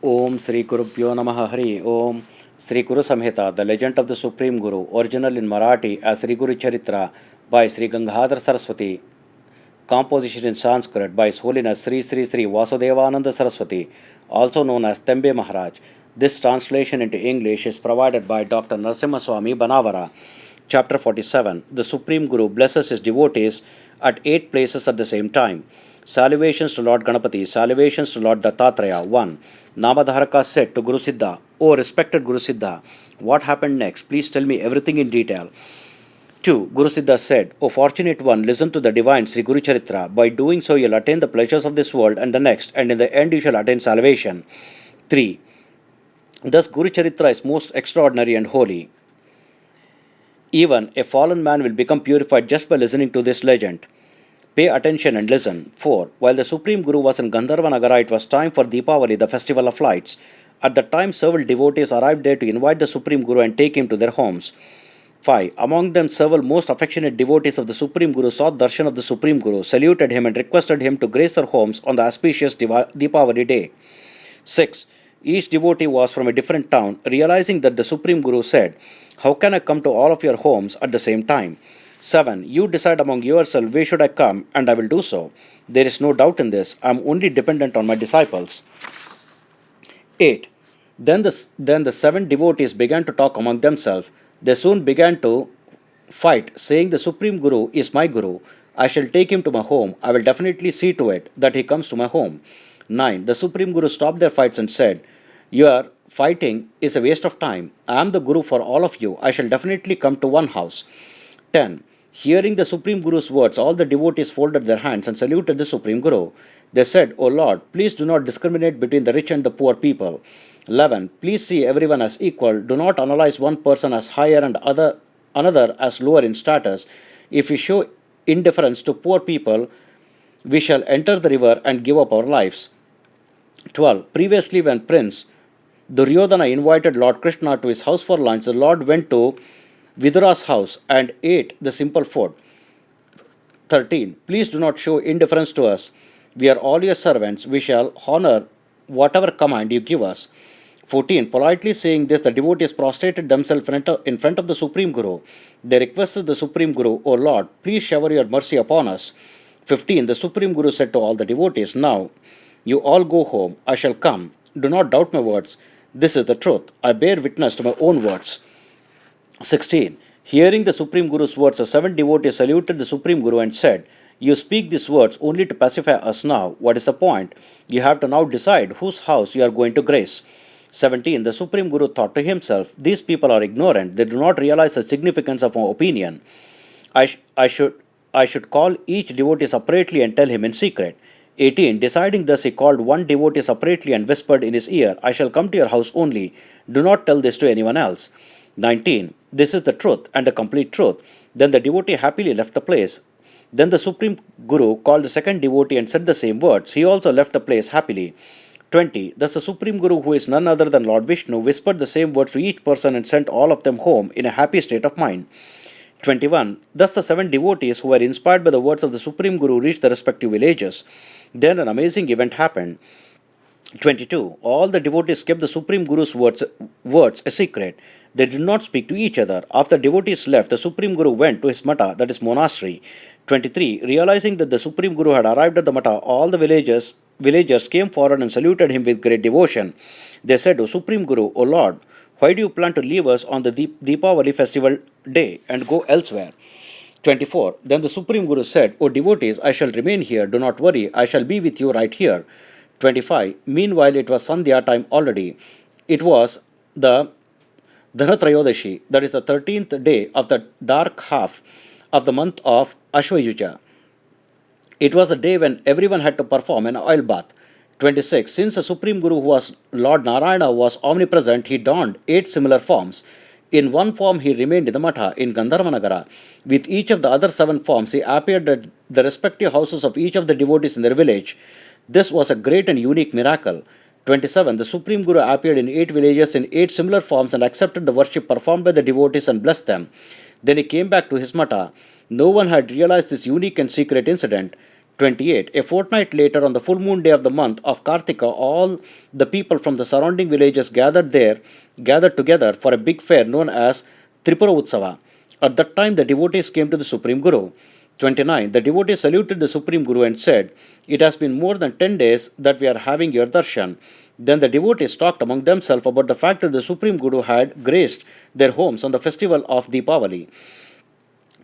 Om Sri Gurubhyo Namaha Hari Om. Sri Guru Samhita, the legend of the Supreme Guru, original in Marathi as Sri Guru Charitra by Sri Gangadhara Saraswati, composition in Sanskrit by His Holiness Sri Vasudevananda Saraswati, also known as Tembe Maharaj. This translation into English is provided by Dr. Narasimhaswamy Banavara. Chapter 47. The Supreme Guru blesses his devotees at 8 places at the same time. Salutations to Lord Ganapati, salutations to Lord Dattatreya. 1. Namadharaka said to Guru Siddha, O respected Guru Siddha, what happened next? Please tell me everything in detail. 2. Guru Siddha said, O fortunate one, listen to the divine Sri Guru Charitra. By doing so, you'll attain the pleasures of this world and the next, and in the end you shall attain salvation. 3. Thus Guru Charitra is most extraordinary and holy. Even a fallen man will become purified just by listening to this legend. Pay attention and listen. 4. While the Supreme Guru was in Gandharva Nagara, it was time for Deepavali, the festival of lights. At the time, several devotees arrived there to invite the Supreme Guru and take him to their homes. 5. Among them, several most affectionate devotees of the Supreme Guru sought darshan of the Supreme Guru, saluted him and requested him to grace their homes on the auspicious Deepavali day. 6. Each devotee was from a different town. Realizing that the Supreme Guru said, How can I come to all of your homes at the same time? 7. You decide among yourselves where should I come, and I will do so. There is no doubt in this. I am only dependent on my disciples. 8. Then the 7 devotees began to talk among themselves. They soon began to fight, saying, The Supreme Guru is my Guru. I shall take him to my home. I will definitely see to it that he comes to my home. 9. The Supreme Guru stopped their fights and said, Your fighting is a waste of time. I am the Guru for all of you. I shall definitely come to one house. 10. Hearing the Supreme Guru's words, all the devotees folded their hands and saluted the Supreme Guru. They said, O Lord, please do not discriminate between the rich and the poor people. 11. Please see everyone as equal. Do not analyze one person as higher and another as lower in status. If we show indifference to poor people, we shall enter the river and give up our lives. 12. Previously, when Prince Duryodhana invited Lord Krishna to his house for lunch, the Lord went to Vidura's house and ate the simple food. 13. Please do not show indifference to us. We are all your servants. We shall honor whatever command you give us. 14. Politely saying this, the devotees prostrated themselves in front of the Supreme Guru. They requested the Supreme Guru, O Lord, please shower your mercy upon us. 15. The Supreme Guru said to all the devotees, Now, you all go home. I shall come. Do not doubt my words. This is the truth. I bear witness to my own words. 16. Hearing the Supreme Guru's words, the 7 devotees saluted the Supreme Guru and said, You speak these words only to pacify us now. What is the point? You have to now decide whose house you are going to grace. 17. The Supreme Guru thought to himself, These people are ignorant. They do not realize the significance of my opinion. I should call each devotee separately and tell him in secret. 18. Deciding thus, he called one devotee separately and whispered in his ear, I shall come to your house only. Do not tell this to anyone else. 19. This is the truth and the complete truth. Then the devotee happily left the place. Then the Supreme Guru called the second devotee and said the same words. He also left the place happily. 20. Thus the Supreme Guru, who is none other than Lord Vishnu, whispered the same words to each person and sent all of them home in a happy state of mind. 21. Thus the 7 devotees who were inspired by the words of the Supreme Guru reached their respective villages. Then an amazing event happened. 22. All the devotees kept the Supreme Guru's words a secret. They did not speak to each other. After devotees left, the Supreme Guru went to his mata, that is monastery. 23. Realizing that the Supreme Guru had arrived at the mata, all the villagers came forward and saluted him with great devotion. They said, O Supreme Guru, O Lord, why do you plan to leave us on the Deepavali festival day and go elsewhere? 24. Then the Supreme Guru said, O devotees, I shall remain here. Do not worry. I shall be with you right here. 25. Meanwhile, it was Sandhya time already. It was the Dhanatrayodashi, that is the 13th day of the dark half of the month of Ashwayuja. It was a day when everyone had to perform an oil bath. 26. Since the Supreme Guru, who was Lord Narayana, was omnipresent, he donned 8 similar forms. In one form, he remained in the Matha in Gandharva Nagara. With each of the other 7 forms, he appeared at the respective houses of each of the devotees in their village. This was a great and unique miracle. 27. The Supreme Guru appeared in 8 villages in 8 similar forms and accepted the worship performed by the devotees and blessed them. Then he came back to his Matha. No one had realized this unique and secret incident. 28. A fortnight later, on the full moon day of the month of Kartika, all the people from the surrounding villages gathered together for a big fair known as Tripura Utsava. At that time, the devotees came to the Supreme Guru. 29. The devotees saluted the Supreme Guru and said, "It has been more than 10 days that we are having your darshan." Then the devotees talked among themselves about the fact that the Supreme Guru had graced their homes on the festival of Deepavali.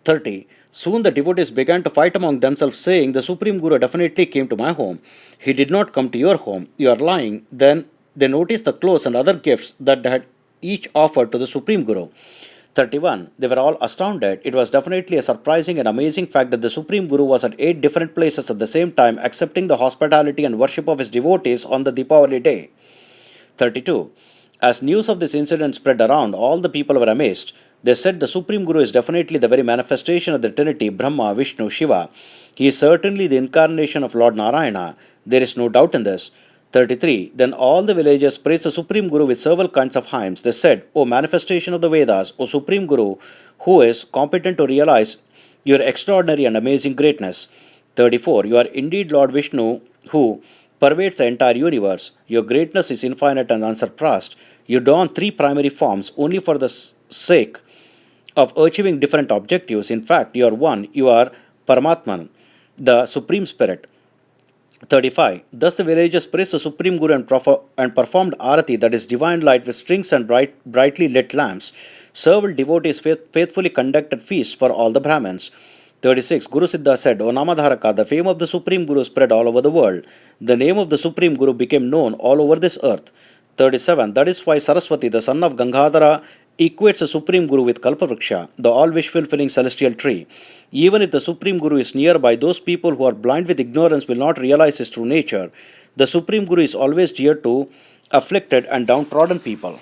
30. Soon the devotees began to fight among themselves, saying, "The Supreme Guru definitely came to my home. He did not come to your home. You are lying." Then they noticed the clothes and other gifts that they had each offered to the Supreme Guru. 31. They were all astounded. It was definitely a surprising and amazing fact that the Supreme Guru was at 8 different places at the same time, accepting the hospitality and worship of his devotees on the Deepavali day. 32. As news of this incident spread around, all the people were amazed. They said the Supreme Guru is definitely the very manifestation of the Trinity, Brahma, Vishnu, Shiva. He is certainly the incarnation of Lord Narayana. There is no doubt in this. 33. Then all the villagers praised the Supreme Guru with several kinds of hymns. They said, "O manifestation of the Vedas, O Supreme Guru, who is competent to realize your extraordinary and amazing greatness." 34. You are indeed Lord Vishnu, who pervades the entire universe. Your greatness is infinite and unsurpassed. You don 3 primary forms only for the sake of achieving different objectives. In fact, you are one. You are Paramatman, the Supreme Spirit. 35. Thus the villagers praised the Supreme Guru and performed arati, that is divine light with strings and brightly lit lamps. Several devotees faithfully conducted feasts for all the Brahmins. 36. Guru Siddha said, "O Namadharaka, the fame of the Supreme Guru spread all over the world. The name of the Supreme Guru became known all over this earth." 37. That is why Saraswati, the son of Gangadhara, equates the Supreme Guru with Kalpavriksha, the all-wish-fulfilling celestial tree. Even if the Supreme Guru is nearby, those people who are blind with ignorance will not realize his true nature. The Supreme Guru is always dear to afflicted and downtrodden people.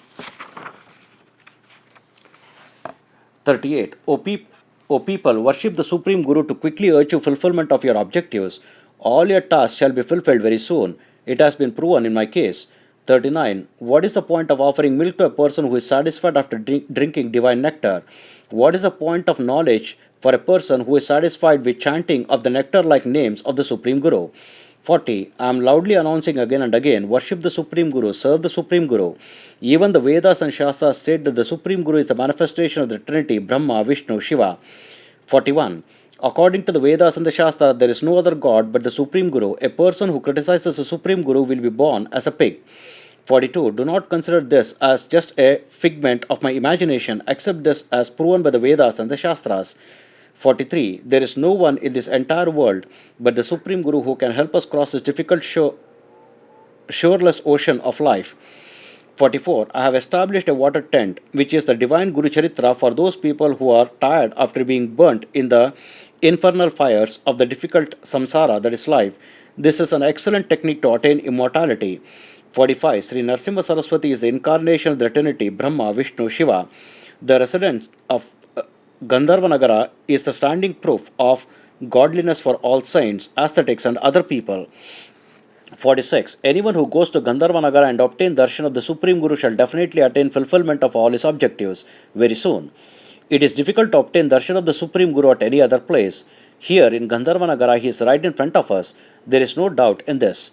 38. O people, worship the Supreme Guru to quickly achieve fulfillment of your objectives. All your tasks shall be fulfilled very soon. It has been proven in my case. 39. What is the point of offering milk to a person who is satisfied after drinking divine nectar? What is the point of knowledge for a person who is satisfied with chanting of the nectar-like names of the Supreme Guru? 40. I am loudly announcing again and again, worship the Supreme Guru, serve the Supreme Guru. Even the Vedas and Shastras state that the Supreme Guru is the manifestation of the Trinity, Brahma, Vishnu, Shiva. 41. According to the Vedas and the Shastra, there is no other God but the Supreme Guru. A person who criticizes the Supreme Guru will be born as a pig. 42. Do not consider this as just a figment of my imagination. Accept this as proven by the Vedas and the Shastras. 43. There is no one in this entire world but the Supreme Guru who can help us cross this difficult shoreless ocean of life. 44. I have established a water tent, which is the divine Guru Charitra, for those people who are tired after being burnt in the infernal fires of the difficult samsara, that is life. This is an excellent technique to attain immortality. 45. Sri Narasimha Saraswati is the incarnation of the Trinity, Brahma, Vishnu, Shiva. The residence of Gandharva is the standing proof of godliness for all saints, ascetics, and other people. 46. Anyone who goes to Gandharva and obtains darshan of the Supreme Guru shall definitely attain fulfillment of all his objectives very soon. It is difficult to obtain darshan of the Supreme Guru at any other place. Here in Gandharva he is right in front of us. There is no doubt in this.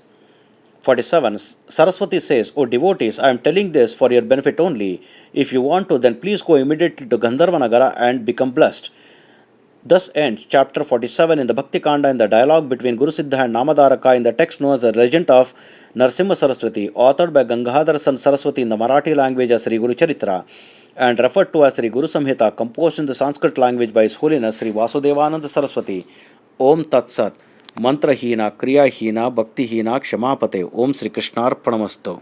47. Saraswati says, "O devotees, I am telling this for your benefit only. If you want to, then please go immediately to Gandharva and become blessed." Thus ends chapter 47 in the Bhakti Kaanda, in the dialogue between Guru Siddha and Namadharaka, in the text known as the Legend of Narasimha Saraswati, authored by Gangadhara Saraswati in the Marathi language as Sri Guru Charitra, and referred to as Sri Guru Samhita, composed in the Sanskrit language by His Holiness Sri Vasudevananda Saraswati. Om Tat Sat. Mantrahina, Kriyahina, Bhaktihina, Kshamapate. Om Sri Krishnarpanamastu.